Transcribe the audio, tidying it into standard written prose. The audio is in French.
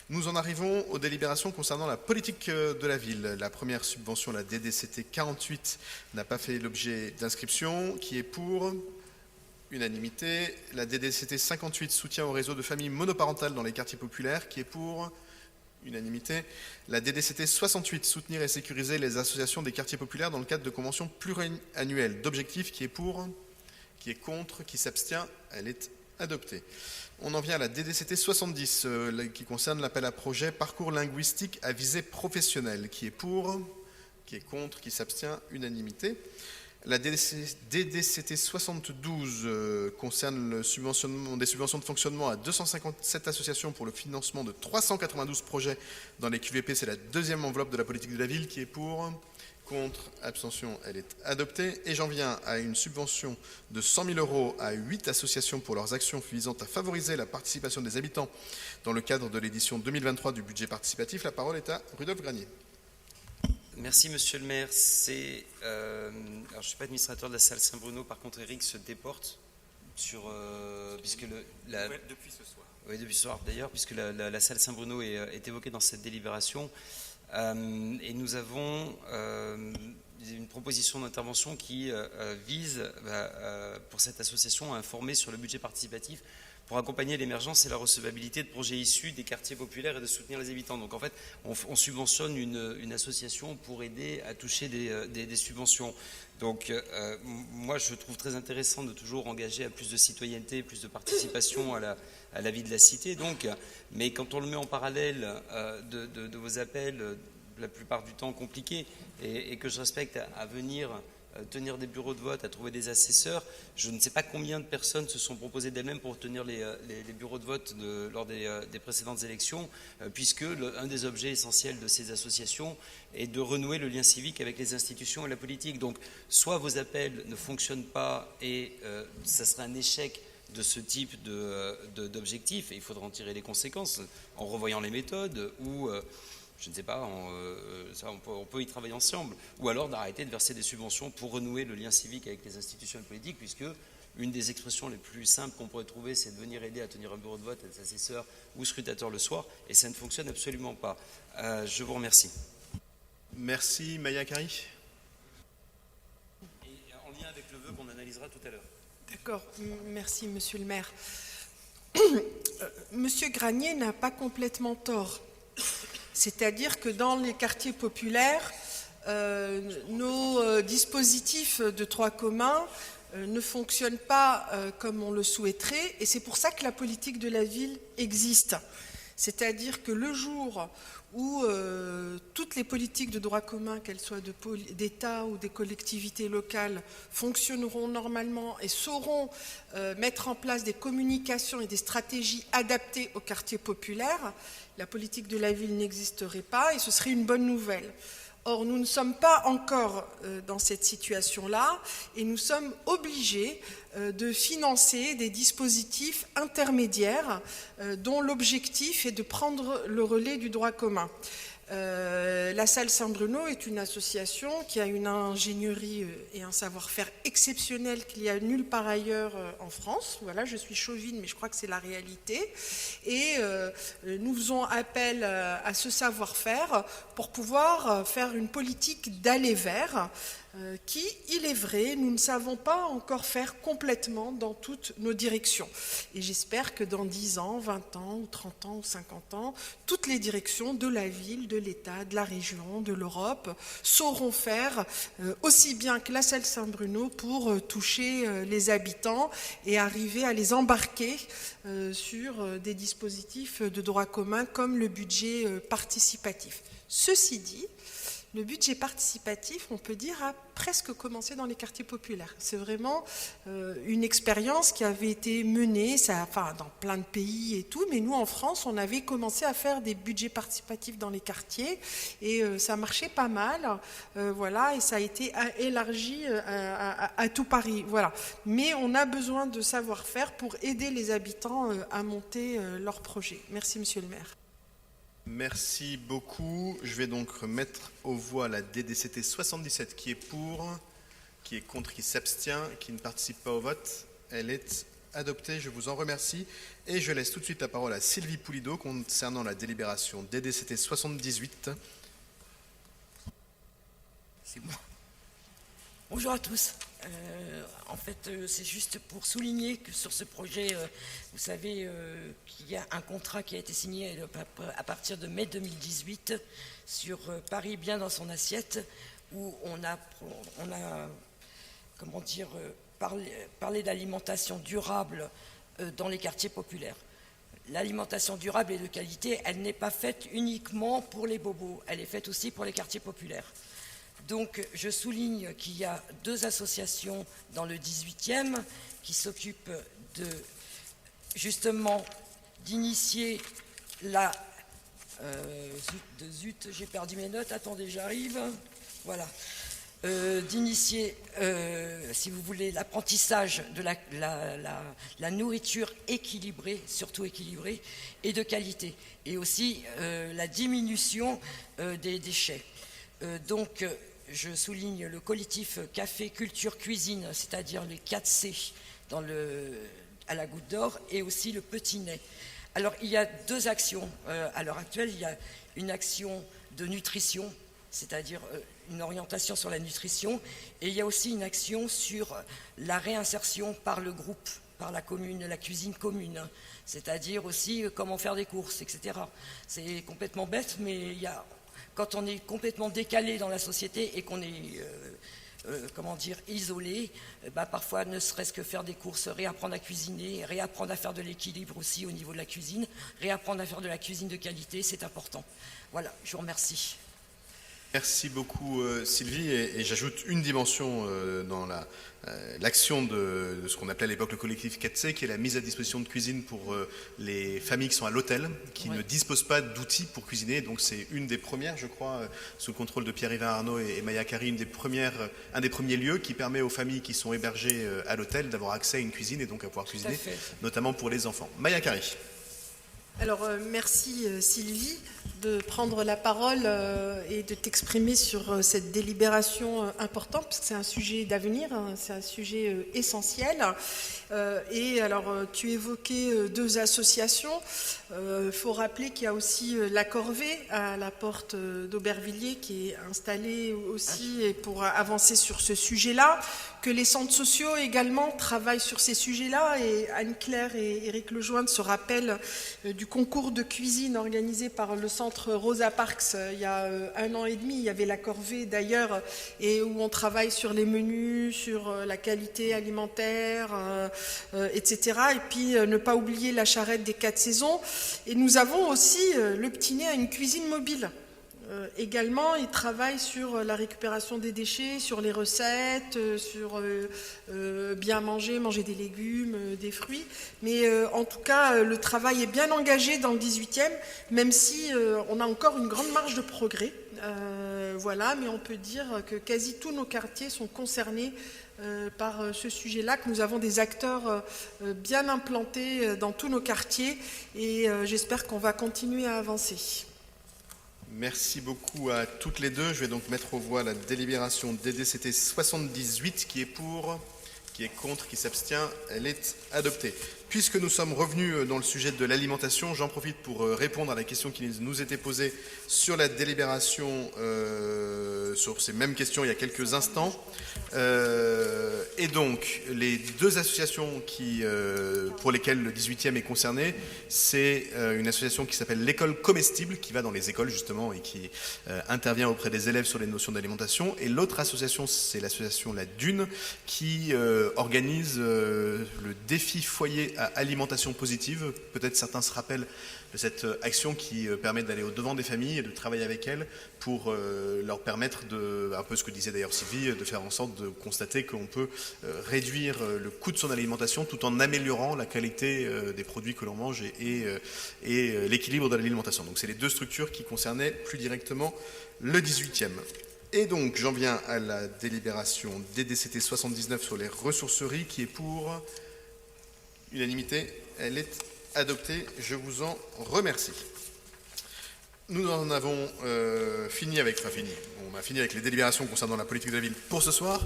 Nous en arrivons aux délibérations concernant la politique de la ville. La première subvention, la DDCT 48, n'a pas fait l'objet d'inscription. Qui est pour? Unanimité. La DDCT 58, soutien au réseau de familles monoparentales dans les quartiers populaires. Qui est pour? Unanimité. La DDCT 68, soutenir et sécuriser les associations des quartiers populaires dans le cadre de conventions pluriannuelles d'objectifs. Qui est pour? Qui est contre? Qui s'abstient? Elle est adoptée. On en vient à la DDCT 70 qui concerne l'appel à projet parcours linguistique à visée professionnelle. Qui est pour? Qui est contre? Qui s'abstient? Unanimité. La DDCT 72 concerne le subventionnement, des subventions de fonctionnement à 257 associations pour le financement de 392 projets dans les QVP. C'est la deuxième enveloppe de la politique de la ville. Qui est pour? Contre, abstention, elle est adoptée. Et j'en viens à une subvention de 100 000 € à 8 associations pour leurs actions visant à favoriser la participation des habitants dans le cadre de l'édition 2023 du budget participatif. La parole est à Rudolf Granier. Merci Monsieur le maire. Alors, je ne suis pas administrateur de la salle Saint-Bruno, par contre Eric se déporte sur... puisque depuis ce soir. Oui, depuis ce soir d'ailleurs, puisque la salle Saint-Bruno est évoquée dans cette délibération. Et nous avons une proposition d'intervention qui vise, pour cette association, à informer sur le budget participatif pour accompagner l'émergence et la recevabilité de projets issus des quartiers populaires et de soutenir les habitants. Donc en fait, on subventionne une association pour aider à toucher des subventions. Donc moi, je trouve très intéressant de toujours engager à plus de citoyenneté, plus de participation à la vie de la cité. Donc, mais quand on le met en parallèle de vos appels, la plupart du temps compliqués, et que je respecte à venir tenir des bureaux de vote, à trouver des assesseurs, je ne sais pas combien de personnes se sont proposées d'elles-mêmes pour tenir les bureaux de vote lors des précédentes élections, puisque un des objets essentiels de ces associations est de renouer le lien civique avec les institutions et la politique. Donc, soit vos appels ne fonctionnent pas et ça serait un échec de ce type d'objectif, et il faudra en tirer les conséquences en revoyant les méthodes, ou je ne sais pas, on peut y travailler ensemble, ou alors d'arrêter de verser des subventions pour renouer le lien civique avec les institutions et politiques, puisque une des expressions les plus simples qu'on pourrait trouver, c'est de venir aider à tenir un bureau de vote à des assesseurs ou scrutateurs le soir, et ça ne fonctionne absolument pas. Je vous remercie. Merci. Maya Kari. Et en lien avec le vœu qu'on analysera tout à l'heure. D'accord, merci Monsieur le maire. Monsieur Granier n'a pas complètement tort. C'est-à-dire que dans les quartiers populaires, nos dispositifs de droit commun ne fonctionnent pas comme on le souhaiterait, et c'est pour ça que la politique de la ville existe. C'est-à-dire que le jour où toutes les politiques de droit commun, qu'elles soient d'État ou des collectivités locales, fonctionneront normalement et sauront mettre en place des communications et des stratégies adaptées aux quartiers populaires, la politique de la ville n'existerait pas et ce serait une bonne nouvelle. Or, nous ne sommes pas encore dans cette situation-là et nous sommes obligés de financer des dispositifs intermédiaires dont l'objectif est de prendre le relais du droit commun. La salle Saint-Bruno est une association qui a une ingénierie et un savoir-faire exceptionnel qu'il y a nulle part ailleurs en France. Voilà, je suis chauvine, mais je crois que c'est la réalité. Et nous faisons appel à ce savoir-faire pour pouvoir faire une politique d'aller vers qui, il est vrai, nous ne savons pas encore faire complètement dans toutes nos directions. Et j'espère que dans 10 ans, 20 ans, ou 30 ans, ou 50 ans, toutes les directions de la ville, de l'État, de la région, de l'Europe, sauront faire aussi bien que la salle Saint-Bruno pour toucher les habitants et arriver à les embarquer sur des dispositifs de droit commun comme le budget participatif. Ceci dit, le budget participatif, on peut dire, a presque commencé dans les quartiers populaires. C'est vraiment une expérience qui avait été menée, dans plein de pays et tout, mais nous, en France, on avait commencé à faire des budgets participatifs dans les quartiers et ça marchait pas mal, voilà, et ça a été élargi à tout Paris, voilà. Mais on a besoin de savoir-faire pour aider les habitants à monter leurs projets. Merci, Monsieur le maire. Merci beaucoup. Je vais donc mettre aux voix la DDCT 77 qui est pour, qui est contre, qui s'abstient, qui ne participe pas au vote. Elle est adopté, je vous en remercie. Et je laisse tout de suite la parole à Sylvie Poulido concernant la délibération DDCT 78. C'est moi. Bonjour à tous. En fait, c'est juste pour souligner que sur ce projet, vous savez qu'il y a un contrat qui a été signé à partir de mai 2018 sur Paris bien dans son assiette, où on a comment dire, parlé d'alimentation durable dans les quartiers populaires. L'alimentation durable et de qualité, elle n'est pas faite uniquement pour les bobos, elle est faite aussi pour les quartiers populaires. Donc, je souligne qu'il y a 2 associations dans le 18e qui s'occupent justement d'initier la... zut, j'ai perdu mes notes, attendez, j'arrive. Voilà. D'initier, si vous voulez, l'apprentissage de la nourriture équilibrée, surtout équilibrée, et de qualité. Et aussi la diminution des déchets. Donc, je souligne le collectif Café Culture Cuisine, c'est-à-dire les 4C à la Goutte d'Or, et aussi le Petit Nez. Alors, il y a 2 actions. À l'heure actuelle, il y a une action de nutrition, c'est-à-dire une orientation sur la nutrition, et il y a aussi une action sur la réinsertion par le groupe, par la commune, la cuisine commune, c'est-à-dire aussi comment faire des courses, etc. C'est complètement bête, mais quand on est complètement décalé dans la société et qu'on est isolé, parfois ne serait-ce que faire des courses, réapprendre à cuisiner, réapprendre à faire de l'équilibre aussi au niveau de la cuisine, réapprendre à faire de la cuisine de qualité, c'est important. Voilà, je vous remercie. Merci beaucoup Sylvie, et j'ajoute une dimension dans l'action de ce qu'on appelait à l'époque le collectif 4C, qui est la mise à disposition de cuisine pour les familles qui sont à l'hôtel, qui ne disposent pas d'outils pour cuisiner. Donc c'est une des premières, je crois, sous le contrôle de Pierre-Yvain Arnaud et Maya Kari, un des premiers lieux qui permet aux familles qui sont hébergées à l'hôtel d'avoir accès à une cuisine et donc à pouvoir cuisiner, notamment pour les enfants. Maya Kari. Alors, merci Sylvie de prendre la parole et de t'exprimer sur cette délibération importante, parce que c'est un sujet d'avenir, hein, c'est un sujet essentiel. Et alors, tu évoquais 2 associations. Il faut rappeler qu'il y a aussi la Corvée à la porte d'Aubervilliers qui est installée aussi pour avancer sur ce sujet-là, que les centres sociaux également travaillent sur ces sujets-là, et Anne-Claire et Éric Lejoindre se rappellent du concours de cuisine organisé par le centre Rosa Parks il y a 1 an et demi. Il y avait la Corvée d'ailleurs, et où on travaille sur les menus, sur la qualité alimentaire, etc. Et puis ne pas oublier la charrette des 4 saisons. Et nous avons aussi le Petit Nez à une cuisine mobile. Également, ils travaillent sur la récupération des déchets, sur les recettes, sur bien manger des légumes, des fruits. Mais en tout cas, le travail est bien engagé dans le 18e, même si on a encore une grande marge de progrès. Voilà, mais on peut dire que quasi tous nos quartiers sont concernés par ce sujet-là, que nous avons des acteurs bien implantés dans tous nos quartiers, et j'espère qu'on va continuer à avancer. Merci beaucoup à toutes les deux. Je vais donc mettre aux voix la délibération DDCT 78, qui est pour, qui est contre, qui s'abstient. Elle est adoptée. Puisque nous sommes revenus dans le sujet de l'alimentation, j'en profite pour répondre à la question qui nous était posée sur la délibération, sur ces mêmes questions il y a quelques instants. Et donc, les 2 associations pour lesquelles le 18e est concerné, c'est une association qui s'appelle l'École Comestible, qui va dans les écoles justement et qui intervient auprès des élèves sur les notions d'alimentation. Et l'autre association, c'est l'association La Dune, qui organise le défi foyer à alimentation positive. Peut-être certains se rappellent de cette action qui permet d'aller au-devant des familles et de travailler avec elles pour leur permettre un peu ce que disait d'ailleurs Sylvie, de faire en sorte de constater qu'on peut réduire le coût de son alimentation tout en améliorant la qualité des produits que l'on mange et l'équilibre de l'alimentation. Donc c'est les 2 structures qui concernaient plus directement le 18e. Et donc j'en viens à la délibération DDCT 79 sur les ressourceries, qui est pour unanimité. Elle est adoptée. Je vous en remercie. Nous en avons fini avec les délibérations concernant la politique de la ville pour ce soir.